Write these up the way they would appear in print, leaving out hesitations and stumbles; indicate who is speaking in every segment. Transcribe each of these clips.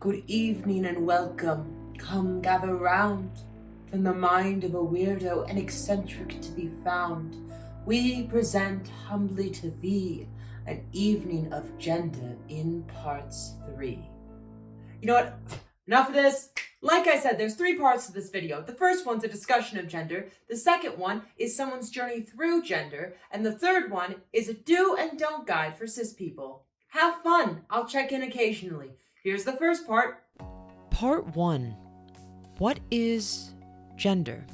Speaker 1: Good evening and welcome. Come gather round. From the mind of a weirdo and eccentric to be found, we present humbly to thee an evening of gender in parts 3. You know what? Enough of this. Like I said, there's 3 parts to this video. The first one's a discussion of gender, the second one is someone's journey through gender, and the third one is a do and don't guide for cis people. Have fun. I'll check in occasionally. Here's the first part.
Speaker 2: Part 1. What is gender?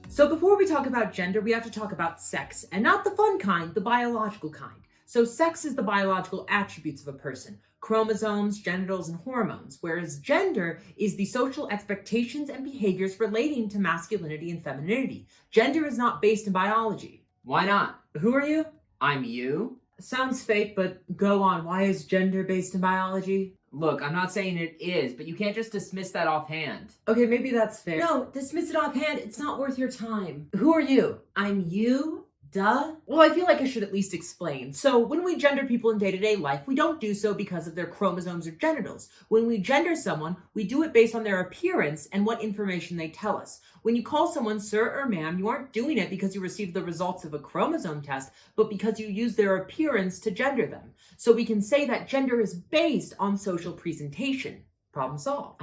Speaker 1: So before we talk about gender, we have to talk about sex, and not the fun kind, the biological kind. So sex is the biological attributes of a person, chromosomes, genitals, and hormones, whereas gender is the social expectations and behaviors relating to masculinity and femininity. Gender is not based in biology. Why not? Who are you? I'm you. Sounds fake, but go on. Why is gender based in biology?
Speaker 3: Look, I'm not saying it is, but you can't just dismiss that offhand.
Speaker 1: Okay, maybe that's fair. No, dismiss it offhand. It's not worth your time. Who are you? I'm you? Duh. Well, I feel like I should at least explain. So when we gender people in day-to-day life, we don't do so because of their chromosomes or genitals. When we gender someone, we do it based on their appearance and what information they tell us. When you call someone sir or ma'am, you aren't doing it because you received the results of a chromosome test, but because you use their appearance to gender them. So we can say that gender is based on social presentation. Problem solved.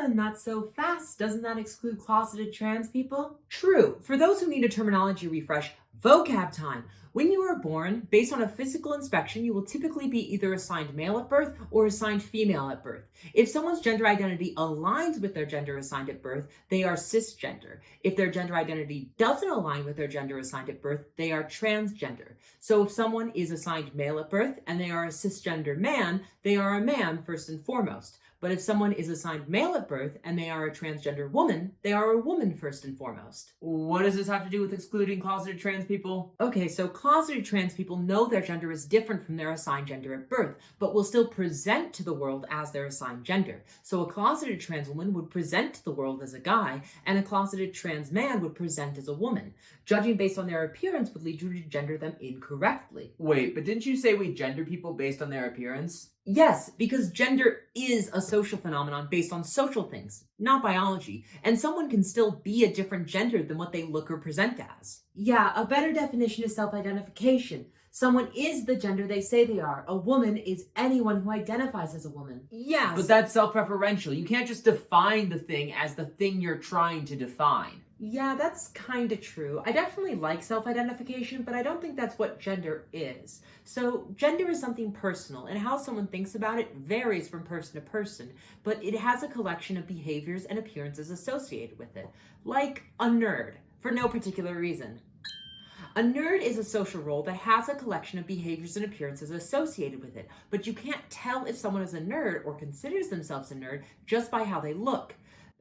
Speaker 1: Not so fast. Doesn't that exclude closeted trans people? True. For those who need a terminology refresh, vocab time. When you are born, based on a physical inspection, you will typically be either assigned male at birth or assigned female at birth. If someone's gender identity aligns with their gender assigned at birth, they are cisgender. If their gender identity doesn't align with their gender assigned at birth, they are transgender. So if someone is assigned male at birth and they are a cisgender man, they are a man first and foremost. But if someone is assigned male at birth and they are a transgender woman, they are a woman first and foremost.
Speaker 3: What does this have to do with excluding closeted trans people?
Speaker 1: Okay, so closeted trans people know their gender is different from their assigned gender at birth, but will still present to the world as their assigned gender. So a closeted trans woman would present to the world as a guy, and a closeted trans man would present as a woman. Judging based on their appearance would lead you to gender them incorrectly.
Speaker 3: Wait, but didn't you say we gender people based on their appearance?
Speaker 1: Yes, because gender is a social phenomenon based on social things, not biology, and someone can still be a different gender than what they look or present as. Yeah, a better definition is self-identification. Someone is the gender they say they are. A woman is anyone who identifies as a woman. Yes.
Speaker 3: But that's self-referential. You can't just define the thing as the thing you're trying to define.
Speaker 1: Yeah, that's kind of true. I definitely like self-identification, but I don't think that's what gender is. So gender is something personal, and how someone thinks about it varies from person to person, but it has a collection of behaviors and appearances associated with it, like a nerd, for no particular reason. A nerd is a social role that has a collection of behaviors and appearances associated with it, but you can't tell if someone is a nerd or considers themselves a nerd just by how they look.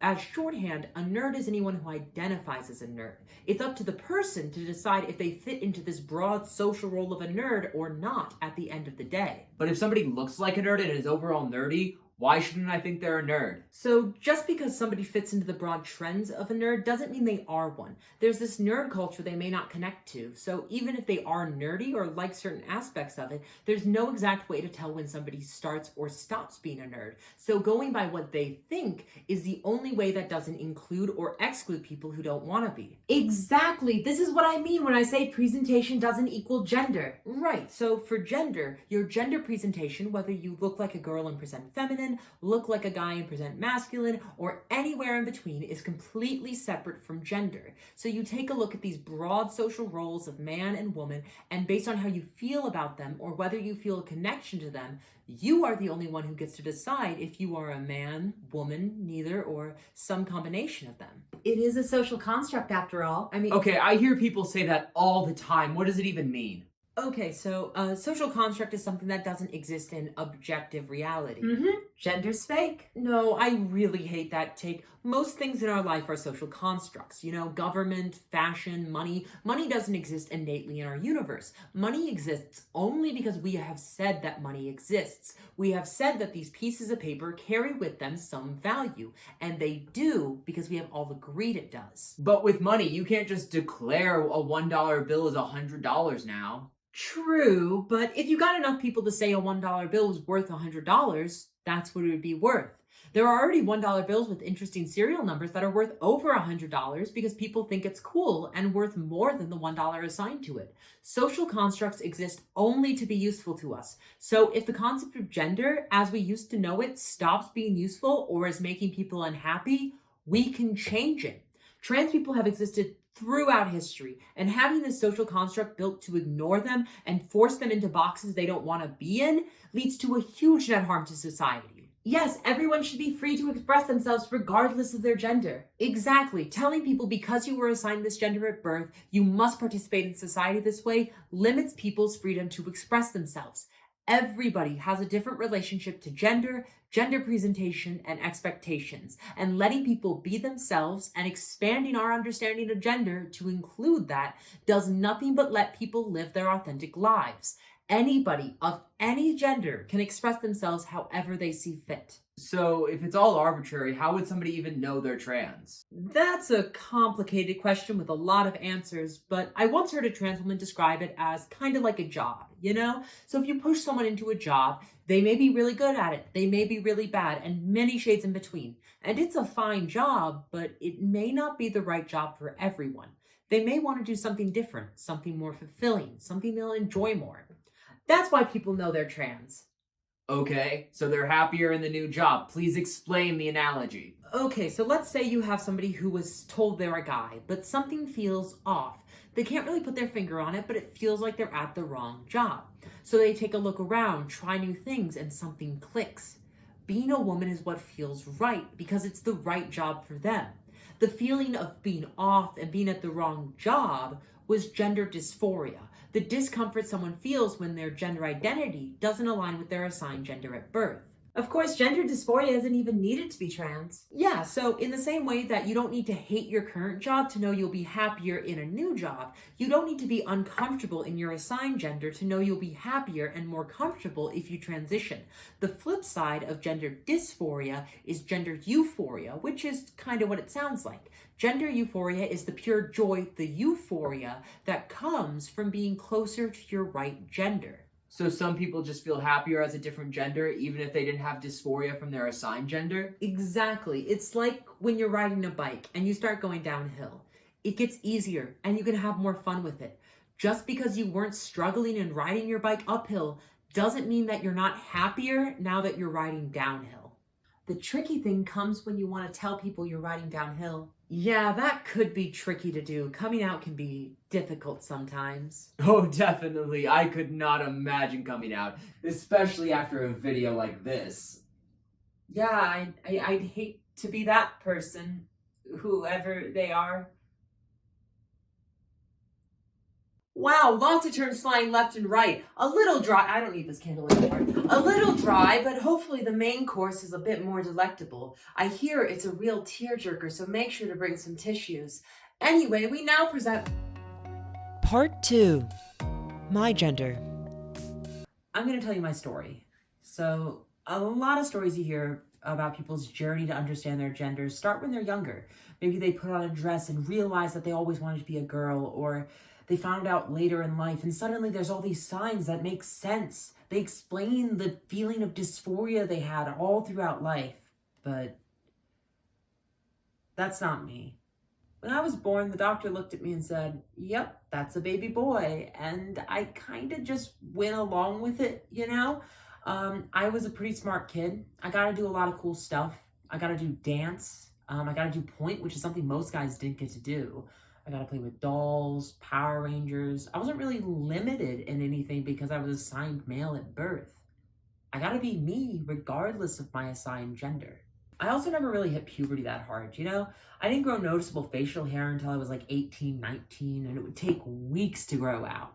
Speaker 1: As shorthand, a nerd is anyone who identifies as a nerd. It's up to the person to decide if they fit into this broad social role of a nerd or not at the end of the day.
Speaker 3: But if somebody looks like a nerd and is overall nerdy, why shouldn't I think they're a nerd?
Speaker 1: So just because somebody fits into the broad trends of a nerd doesn't mean they are one. There's this nerd culture they may not connect to. So even if they are nerdy or like certain aspects of it, there's no exact way to tell when somebody starts or stops being a nerd. So going by what they think is the only way that doesn't include or exclude people who don't want to be. Exactly. This is what I mean when I say presentation doesn't equal gender. Right. So for gender, your gender presentation, whether you look like a girl and present feminine, look like a guy and present masculine, or anywhere in between, is completely separate from gender. So you take a look at these broad social roles of man and woman, and based on how you feel about them or whether you feel a connection to them, you are the only one who gets to decide if you are a man, woman, neither, or some combination of them. It is a social construct after all. I mean...
Speaker 3: Okay, I hear people say that all the time. What does it even mean?
Speaker 1: Okay, so social construct is something that doesn't exist in objective reality. Gender's fake. No, I really hate that take. Most things in our life are social constructs. You know, government, fashion, money. Money doesn't exist innately in our universe. Money exists only because we have said that money exists. We have said that these pieces of paper carry with them some value, and they do because we have all agreed it does.
Speaker 3: But with money, you can't just declare a $1 bill as $100 now.
Speaker 1: True, but if you got enough people to say a $1 bill was worth $100, that's what it would be worth. There are already $1 bills with interesting serial numbers that are worth over $100 because people think it's cool and worth more than the $1 assigned to it. Social constructs exist only to be useful to us. So if the concept of gender, as we used to know it, stops being useful or is making people unhappy, we can change it. Trans people have existed throughout history, and having this social construct built to ignore them and force them into boxes they don't want to be in leads to a huge net harm to society. Yes, everyone should be free to express themselves regardless of their gender. Exactly. Telling people because you were assigned this gender at birth, you must participate in society this way, limits people's freedom to express themselves. Everybody has a different relationship to gender, gender presentation, and expectations, and letting people be themselves and expanding our understanding of gender to include that does nothing but let people live their authentic lives. Anybody of any gender can express themselves however they see fit.
Speaker 3: So, if it's all arbitrary, how would somebody even know they're trans?
Speaker 1: That's a complicated question with a lot of answers, but I once heard a trans woman describe it as kind of like a job, you know? So if you push someone into a job, they may be really good at it, they may be really bad, and many shades in between. And it's a fine job, but it may not be the right job for everyone. They may want to do something different, something more fulfilling, something they'll enjoy more. That's why people know they're trans.
Speaker 3: Okay, so they're happier in the new job. Please explain the analogy.
Speaker 1: Okay, so let's say you have somebody who was told they're a guy, but something feels off. They can't really put their finger on it, but it feels like they're at the wrong job. So they take a look around, try new things, and something clicks. Being a woman is what feels right because it's the right job for them. The feeling of being off and being at the wrong job was gender dysphoria, the discomfort someone feels when their gender identity doesn't align with their assigned gender at birth. Of course, gender dysphoria isn't even needed to be trans. Yeah, so in the same way that you don't need to hate your current job to know you'll be happier in a new job, you don't need to be uncomfortable in your assigned gender to know you'll be happier and more comfortable if you transition. The flip side of gender dysphoria is gender euphoria, which is kind of what it sounds like. Gender euphoria is the pure joy, the euphoria that comes from being closer to your right gender.
Speaker 3: So some people just feel happier as a different gender even if they didn't have dysphoria from their assigned gender?
Speaker 1: Exactly. It's like when you're riding a bike and you start going downhill. It gets easier and you can have more fun with it. Just because you weren't struggling and riding your bike uphill doesn't mean that you're not happier now that you're riding downhill. The tricky thing comes when you want to tell people you're riding downhill. Yeah, that could be tricky to do. Coming out can be difficult sometimes.
Speaker 3: Oh, definitely. I could not imagine coming out, especially after a video like this.
Speaker 1: Yeah, I'd hate to be that person, whoever they are. Wow, lots of turns flying left and right. A little dry. I don't need this candle anymore. A little dry, but hopefully the main course is a bit more delectable. I hear it's a real tearjerker, so make sure to bring some tissues. Anyway, we now present
Speaker 2: Part 2. My gender.
Speaker 1: I'm going to tell you my story. So, a lot of stories you hear about people's journey to understand their genders start when they're younger. Maybe they put on a dress and realize that they always wanted to be a girl, or they found out later in life, and suddenly there's all these signs that make sense. They explain the feeling of dysphoria they had all throughout life. But that's not me. When I was born, the doctor looked at me and said, "Yep, that's a baby boy." And I kind of just went along with it, you know? I was a pretty smart kid. I got to do a lot of cool stuff. I got to do dance. I got to do point, which is something most guys didn't get to do. I got to play with dolls, Power Rangers. I wasn't really limited in anything because I was assigned male at birth. I got to be me regardless of my assigned gender. I also never really hit puberty that hard, you know? I didn't grow noticeable facial hair until I was like 18, 19, and it would take weeks to grow out.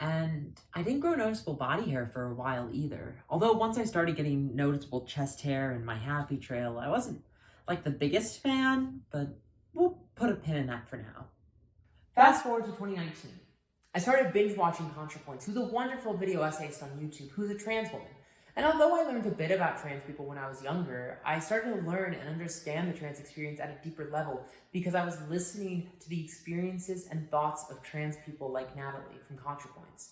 Speaker 1: And I didn't grow noticeable body hair for a while either. Although once I started getting noticeable chest hair and my happy trail, I wasn't like the biggest fan, but we'll put a pin in that for now. Fast forward to 2019. I started binge watching ContraPoints, who's a wonderful video essayist on YouTube, who's a trans woman. And although I learned a bit about trans people when I was younger, I started to learn and understand the trans experience at a deeper level because I was listening to the experiences and thoughts of trans people like Natalie from ContraPoints.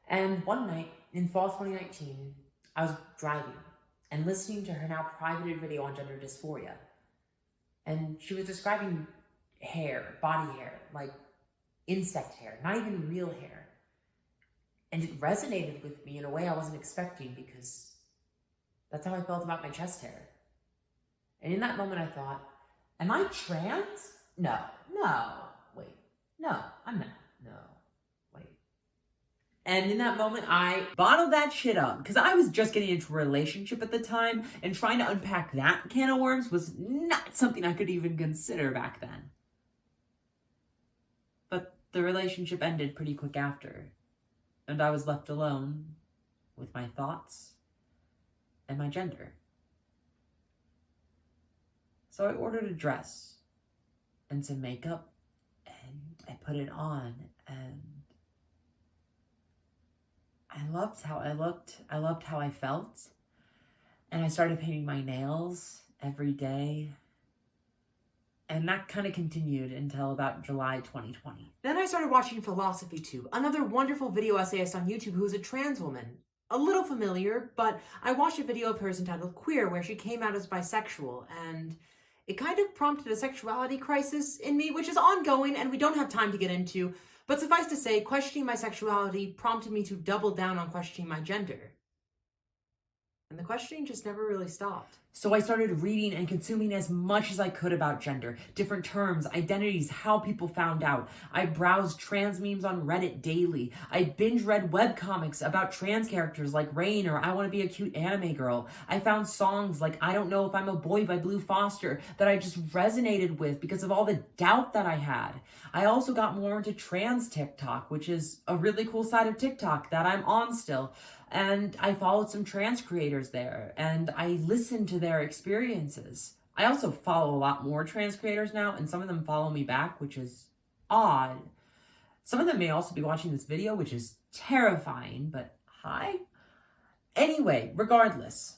Speaker 1: And one night in fall 2019, I was driving and listening to her now privated video on gender dysphoria. And she was describing hair, body hair, like insect hair, not even real hair. And it resonated with me in a way I wasn't expecting, because that's how I felt about my chest hair. And in that moment I thought, am I trans? No, wait, no, I'm not, no, wait. And in that moment I bottled that shit up, because I was just getting into a relationship at the time, and trying to unpack that can of worms was not something I could even consider back then. But the relationship ended pretty quick after, and I was left alone with my thoughts and my gender. So I ordered a dress and some makeup, and I put it on, and I loved how I looked. I loved how I felt. And I started painting my nails every day. And that kind of continued until about July 2020. Then I started watching Philosophy Tube, another wonderful video essayist on YouTube who's a trans woman. A little familiar, but I watched a video of hers entitled Queer, where she came out as bisexual, and it kind of prompted a sexuality crisis in me, which is ongoing and we don't have time to get into, but suffice to say, questioning my sexuality prompted me to double down on questioning my gender. And the questioning just never really stopped. So I started reading and consuming as much as I could about gender, different terms, identities, how people found out. I browsed trans memes on Reddit daily. I binge read webcomics about trans characters like Rain or I Want to Be a Cute Anime Girl. I found songs like I Don't Know If I'm a Boy by Blue Foster that I just resonated with because of all the doubt that I had. I also got more into trans TikTok, which is a really cool side of TikTok that I'm on still. And I followed some trans creators there, and I listened to their experiences. I also follow a lot more trans creators now, and some of them follow me back, which is odd. Some of them may also be watching this video, which is terrifying, but hi. Anyway, regardless,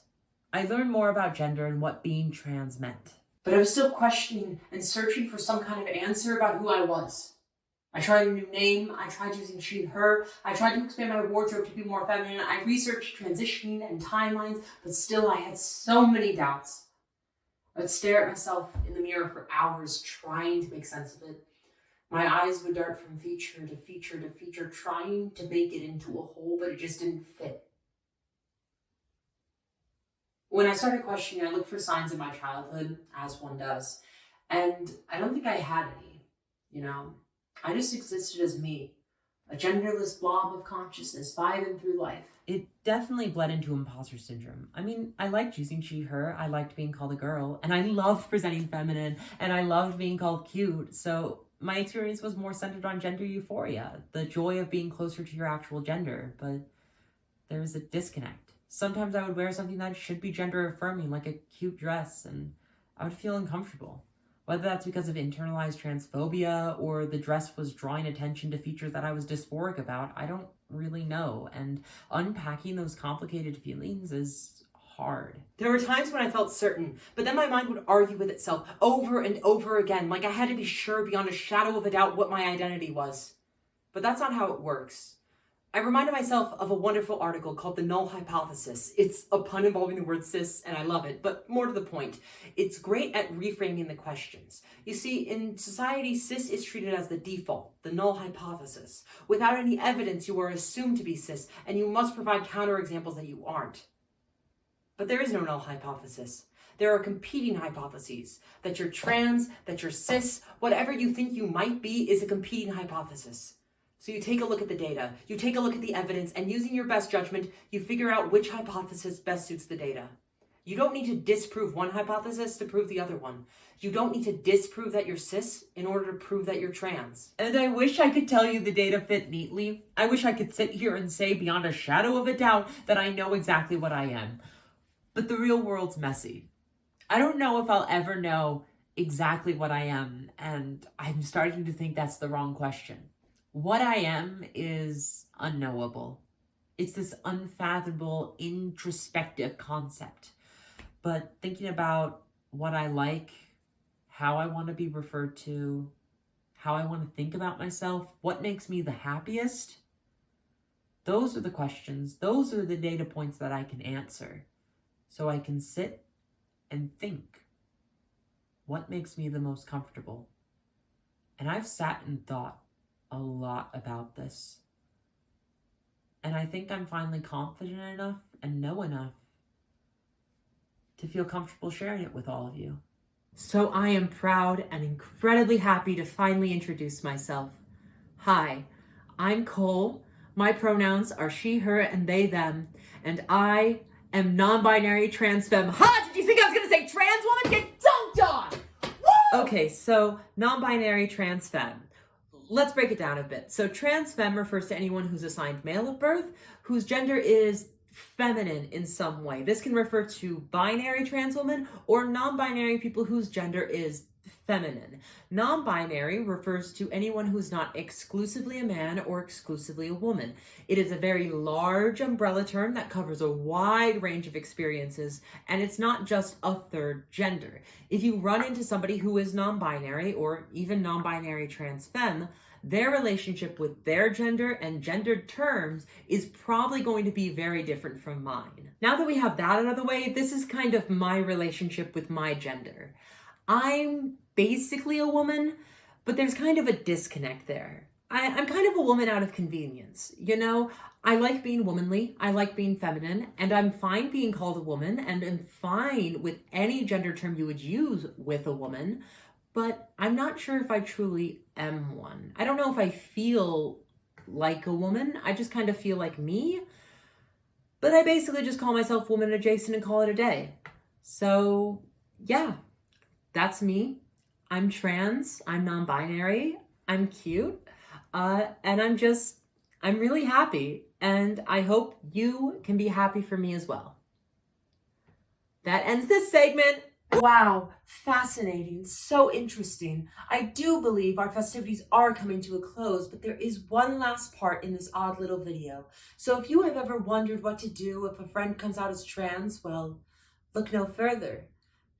Speaker 1: I learned more about gender and what being trans meant. But I was still questioning and searching for some kind of answer about who I was. I tried a new name, I tried using she, her, I tried to expand my wardrobe to be more feminine, I researched transitioning and timelines, but still I had so many doubts. I would stare at myself in the mirror for hours trying to make sense of it. My eyes would dart from feature to feature to feature, trying to make it into a whole, but it just didn't fit. When I started questioning, I looked for signs in my childhood, as one does, and I don't think I had any, you know? I just existed as me, a genderless blob of consciousness vibing through life. It definitely bled into imposter syndrome. I mean, I liked using she, her, I liked being called a girl, and I loved presenting feminine, and I loved being called cute, so my experience was more centered on gender euphoria, the joy of being closer to your actual gender, but there was a disconnect. Sometimes I would wear something that should be gender affirming, like a cute dress, and I would feel uncomfortable. Whether that's because of internalized transphobia or the dress was drawing attention to features that I was dysphoric about, I don't really know. And unpacking those complicated feelings is hard. There were times when I felt certain, but then my mind would argue with itself over and over again, like I had to be sure beyond a shadow of a doubt what my identity was. But that's not how it works. I reminded myself of a wonderful article called The Null Hypothesis. It's a pun involving the word cis, and I love it, but more to the point, it's great at reframing the questions. You see, in society, cis is treated as the default, the null hypothesis. Without any evidence, you are assumed to be cis, and you must provide counterexamples that you aren't. But there is no null hypothesis. There are competing hypotheses. That you're trans, that you're cis, whatever you think you might be is a competing hypothesis. So you take a look at the data, you take a look at the evidence, and using your best judgment, you figure out which hypothesis best suits the data. You don't need to disprove one hypothesis to prove the other one. You don't need to disprove that you're cis in order to prove that you're trans. And I wish I could tell you the data fit neatly. I wish I could sit here and say beyond a shadow of a doubt that I know exactly what I am. But the real world's messy. I don't know if I'll ever know exactly what I am, and I'm starting to think that's the wrong question. What I am is unknowable. It's this unfathomable, introspective concept. But thinking about what I like, how I want to be referred to, how I want to think about myself, what makes me the happiest, those are the questions, those are the data points that I can answer. so I can sit and think. What makes me the most comfortable? And I've sat and thought a lot about this. And I think I'm finally confident enough and know enough to feel comfortable sharing it with all of you. So I am proud and incredibly happy to finally introduce myself. Hi, I'm Cole. My pronouns are she, her, and they, them. And I am non-binary trans femme. Ha! Did you think I was gonna say trans woman? Get dunked on! Woo! Okay, so non-binary trans femme. Let's break it down a bit. So trans femme refers to anyone who's assigned male at birth, whose gender is feminine in some way. This can refer to binary trans women or non-binary people whose gender is feminine. Non-binary refers to anyone who's not exclusively a man or exclusively a woman. It is a very large umbrella term that covers a wide range of experiences, and it's not just a third gender. If you run into somebody who is non-binary or even non-binary trans femme, their relationship with their gender and gendered terms is probably going to be very different from mine. Now that we have that out of the way, this is kind of my relationship with my gender. I'm basically a woman, but there's kind of a disconnect there. I'm kind of a woman out of convenience. You know, I like being womanly, I like being feminine, and I'm fine being called a woman, and I'm fine with any gender term you would use with a woman, but I'm not sure if I truly am one. I don't know if I feel like a woman. I just kind of feel like me, but I basically just call myself woman adjacent and call it a day. So yeah, that's me. I'm trans, I'm non-binary, I'm cute, and I'm really happy, and I hope you can be happy for me as well. That ends this segment. Wow, fascinating, so interesting. I do believe our festivities are coming to a close, but there is one last part in this odd little video. So if you have ever wondered what to do if a friend comes out as trans, well, look no further.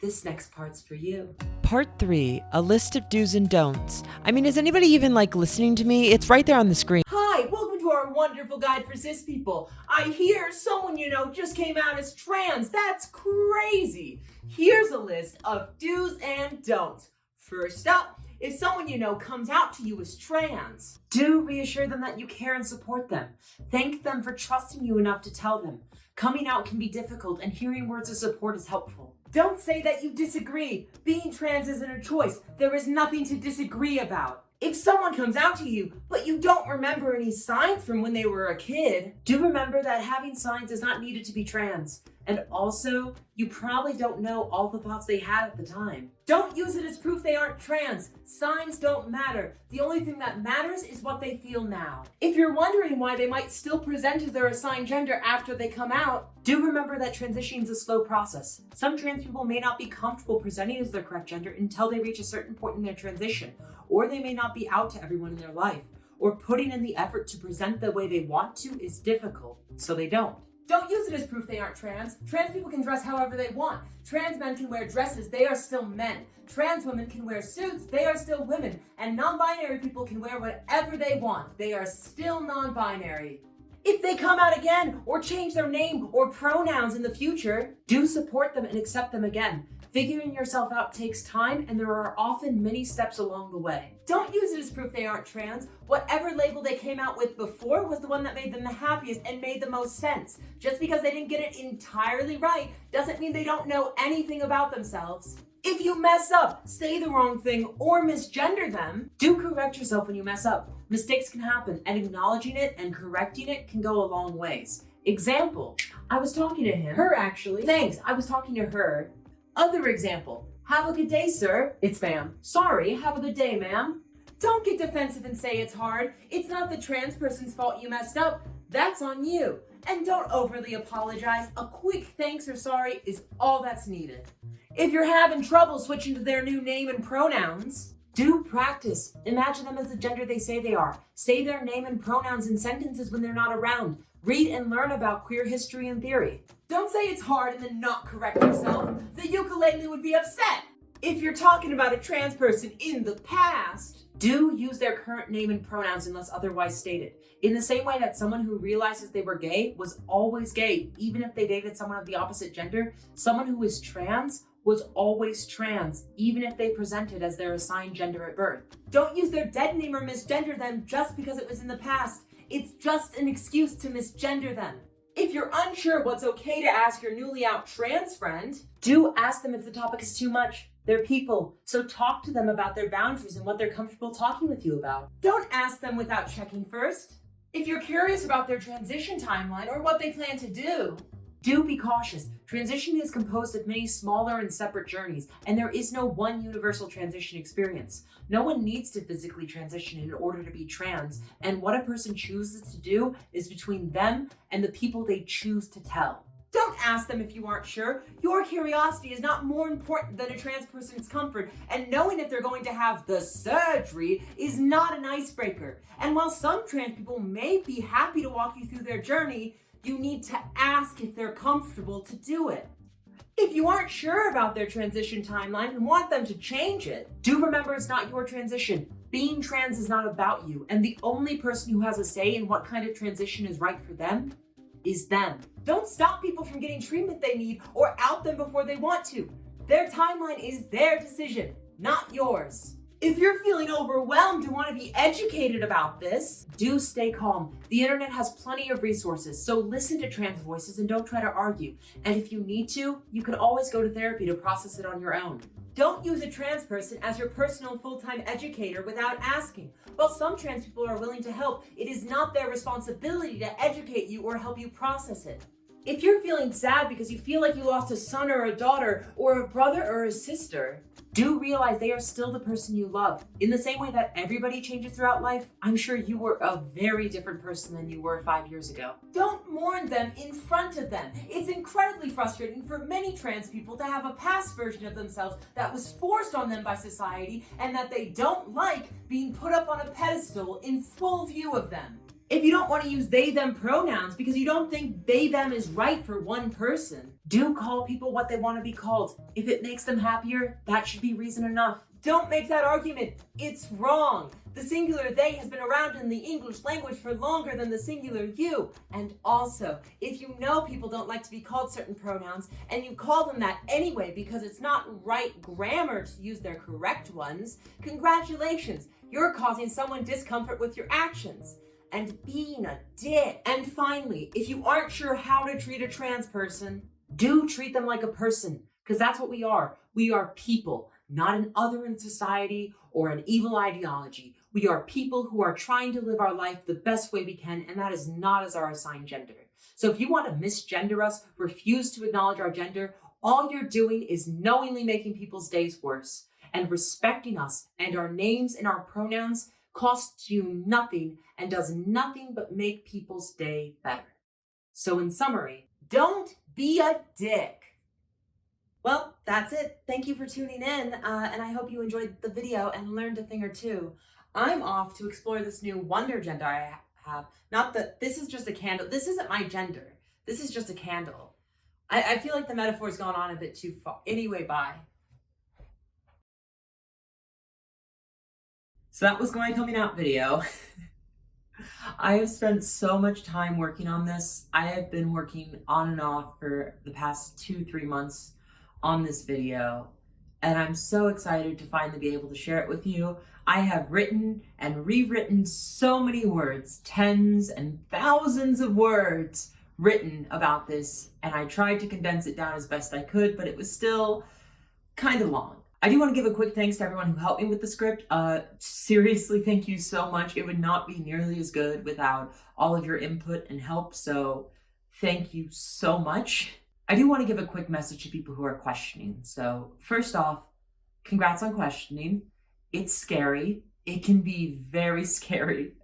Speaker 1: This next part's for you.
Speaker 2: Part 3, a list of do's and don'ts. I mean, is anybody even listening to me? It's right there on the screen.
Speaker 1: Hi, welcome to our wonderful guide for cis people. I hear someone you know just came out as trans. That's crazy. Here's a list of do's and don'ts. First up, if someone you know comes out to you as trans, do reassure them that you care and support them. Thank them for trusting you enough to tell them. Coming out can be difficult, and hearing words of support is helpful. Don't say that you disagree. Being trans isn't a choice. There is nothing to disagree about. If someone comes out to you, but you don't remember any signs from when they were a kid, do remember that having signs is not needed to be trans. And also, you probably don't know all the thoughts they had at the time. Don't use it as proof they aren't trans. Signs don't matter. The only thing that matters is what they feel now. If you're wondering why they might still present as their assigned gender after they come out, do remember that transitioning is a slow process. Some trans people may not be comfortable presenting as their correct gender until they reach a certain point in their transition, or they may not be out to everyone in their life, or putting in the effort to present the way they want to is difficult, so they don't. Don't use it as proof they aren't trans. Trans people can dress however they want. Trans men can wear dresses, they are still men. Trans women can wear suits, they are still women. And non-binary people can wear whatever they want. They are still non-binary. If they come out again, or change their name or pronouns in the future, do support them and accept them again. Figuring yourself out takes time, and there are often many steps along the way. Don't use it as proof they aren't trans. Whatever label they came out with before was the one that made them the happiest and made the most sense. Just because they didn't get it entirely right doesn't mean they don't know anything about themselves. If you mess up, say the wrong thing, or misgender them, do correct yourself when you mess up. Mistakes can happen, and acknowledging it and correcting it can go a long ways. Example, I was talking to him. Her, actually. Thanks, I was talking to her. Other example, have a good day, sir. It's ma'am. Sorry, have a good day, ma'am. Don't get defensive and say it's hard. It's not the trans person's fault you messed up. That's on you. And don't overly apologize. A quick thanks or sorry is all that's needed. If you're having trouble switching to their new name and pronouns, do practice. Imagine them as the gender they say they are. Say their name and pronouns in sentences when they're not around. Read and learn about queer history and theory. Don't say it's hard and then not correct yourself. The ukulele would be upset. If you're talking about a trans person in the past, do use their current name and pronouns unless otherwise stated. In the same way that someone who realizes they were gay was always gay, even if they dated someone of the opposite gender, someone who is trans was always trans, even if they presented as their assigned gender at birth. Don't use their dead name or misgender them just because it was in the past. It's just an excuse to misgender them. If you're unsure what's okay to ask your newly out trans friend, do ask them if the topic is too much. They're people, so talk to them about their boundaries and what they're comfortable talking with you about. Don't ask them without checking first. If you're curious about their transition timeline or what they plan to do be cautious. Transition is composed of many smaller and separate journeys, and there is no one universal transition experience. No one needs to physically transition in order to be trans, and what a person chooses to do is between them and the people they choose to tell. Don't ask them if you aren't sure. Your curiosity is not more important than a trans person's comfort, and knowing if they're going to have the surgery is not an icebreaker. And while some trans people may be happy to walk you through their journey, you need to ask if they're comfortable to do it. If you aren't sure about their transition timeline and want them to change it, do remember it's not your transition. Being trans is not about you, and the only person who has a say in what kind of transition is right for them is them. Don't stop people from getting treatment they need or out them before they want to. Their timeline is their decision, not yours. If you're feeling overwhelmed and want to be educated about this, do stay calm. The internet has plenty of resources, so listen to trans voices and don't try to argue. And if you need to, you can always go to therapy to process it on your own. Don't use a trans person as your personal full-time educator without asking. While some trans people are willing to help, it is not their responsibility to educate you or help you process it. If you're feeling sad because you feel like you lost a son or a daughter or a brother or a sister, do realize they are still the person you love. In the same way that everybody changes throughout life, I'm sure you were a very different person than you were 5 years ago. Don't mourn them in front of them. It's incredibly frustrating for many trans people to have a past version of themselves that was forced on them by society and that they don't like being put up on a pedestal in full view of them. If you don't want to use they, them pronouns because you don't think they, them is right for one person, do call people what they want to be called. If it makes them happier, that should be reason enough. Don't make that argument. It's wrong. The singular they has been around in the English language for longer than the singular you. And also, if you know people don't like to be called certain pronouns and you call them that anyway because it's not right grammar to use their correct ones, congratulations. You're causing someone discomfort with your actions and being a dick. And finally, if you aren't sure how to treat a trans person, do treat them like a person, because that's what we are. We are people, not an other in society or an evil ideology. We are people who are trying to live our life the best way we can, and that is not as our assigned gender. So if you want to misgender us, refuse to acknowledge our gender, all you're doing is knowingly making people's days worse. And respecting us and our names and our pronouns costs you nothing and does nothing but make people's day better. So in summary, don't be a dick. Well, that's it. Thank you for tuning in, and I hope you enjoyed the video and learned a thing or two. I'm off to explore this new wonder gender I have. Not that this is just a candle. This isn't my gender. This is just a candle. I feel like the metaphor's gone on a bit too far. Anyway, bye. So that was my coming out video. I have spent so much time working on this. I have been working on and off for the past 2-3 months on this video, and I'm so excited to finally be able to share it with you. I have written and rewritten so many words, tens and thousands of words written about this, and I tried to condense it down as best I could, but it was still kind of long. I do want to give a quick thanks to everyone who helped me with the script. Seriously, thank you so much. It would not be nearly as good without all of your input and help, so thank you so much. I do want to give a quick message to people who are questioning. So first off, congrats on questioning. It's scary. It can be very scary,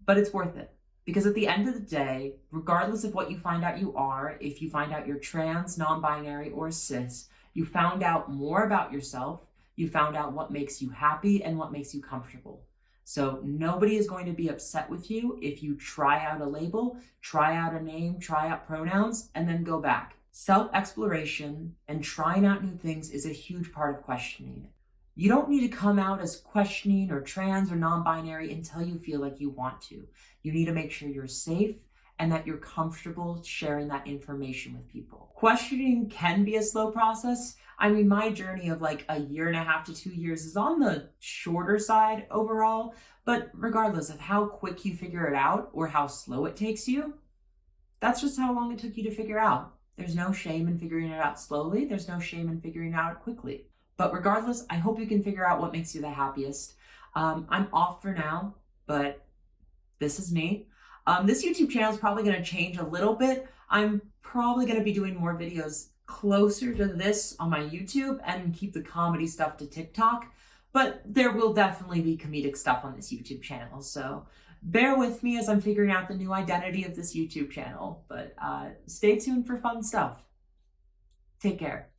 Speaker 1: but it's worth it. Because at the end of the day, regardless of what you find out you are, if you find out you're trans, non-binary, or cis, you found out more about yourself, you found out what makes you happy and what makes you comfortable. So nobody is going to be upset with you if you try out a label, try out a name, try out pronouns, and then go back. Self-exploration and trying out new things is a huge part of questioning. You don't need to come out as questioning or trans or non-binary until you feel like you want to. You need to make sure you're safe and that you're comfortable sharing that information with people. Questioning can be a slow process. I mean, my journey of like a year and a half to 2 years is on the shorter side overall, but regardless of how quick you figure it out or how slow it takes you, that's just how long it took you to figure out. There's no shame in figuring it out slowly. There's no shame in figuring it out quickly. But regardless, I hope you can figure out what makes you the happiest. I'm off for now, but this is me. This YouTube channel is probably going to change a little bit. I'm probably going to be doing more videos closer to this on my YouTube and keep the comedy stuff to TikTok. But there will definitely be comedic stuff on this YouTube channel. So bear with me as I'm figuring out the new identity of this YouTube channel. But stay tuned for fun stuff. Take care.